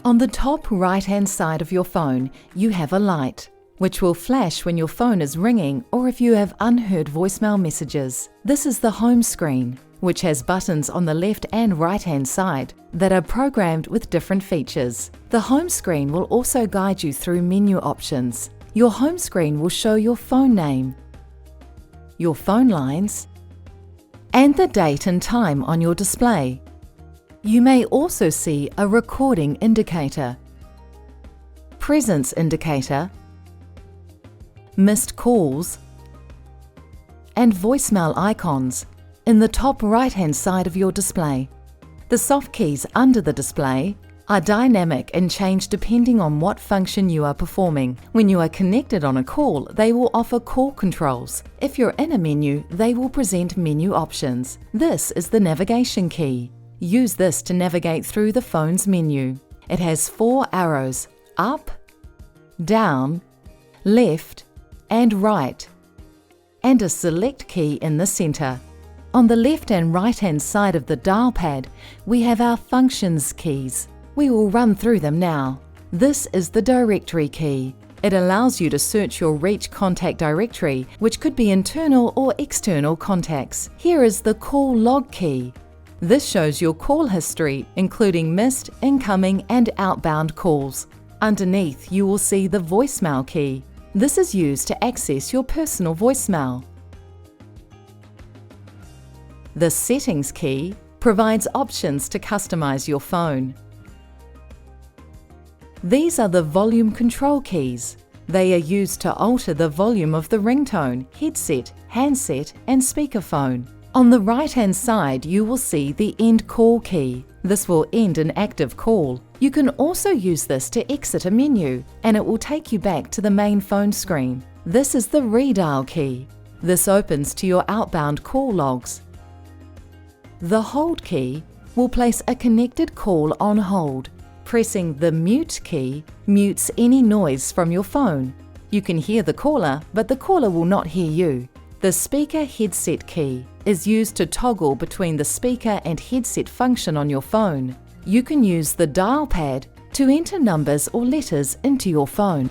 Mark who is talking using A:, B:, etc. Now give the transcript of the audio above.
A: On the top right-hand side of your phone, you have a light, which will flash when your phone is ringing or if you have unheard voicemail messages. This is the home screen, which has buttons on the left and right-hand side that are programmed with different features. The home screen will also guide you through menu options. Your home screen will show your phone name, your phone lines, and the date and time on your display. You may also see a recording indicator, presence indicator, missed calls, and voicemail icons in the top right-hand side of your display. The soft keys under the display are dynamic and change depending on what function you are performing. When you are connected on a call, they will offer call controls. If you're in a menu, they will present menu options. This is the navigation key. Use this to navigate through the phone's menu. It has 4 arrows: up, down, left, and right, and a select key in the center. On the left and right-hand side of the dial pad, we have our functions keys. We will run through them now. This is the directory key. It allows you to search your Reach contact directory, which could be internal or external contacts. Here is the call log key. This shows your call history, including missed, incoming, and outbound calls. Underneath, you will see the voicemail key. This is used to access your personal voicemail. The settings key provides options to customize your phone. These are the volume control keys. They are used to alter the volume of the ringtone, headset, handset, and speakerphone. On the right-hand side, you will see the End Call key. This will end an active call. You can also use this to exit a menu, and it will take you back to the main phone screen. This is the Redial key. This opens to your outbound call logs. The Hold key will place a connected call on hold. Pressing the Mute key mutes any noise from your phone. You can hear the caller, but the caller will not hear you. The Speaker Headset key is used to toggle between the speaker and headset function on your phone. You can use the dial pad to enter numbers or letters into your phone.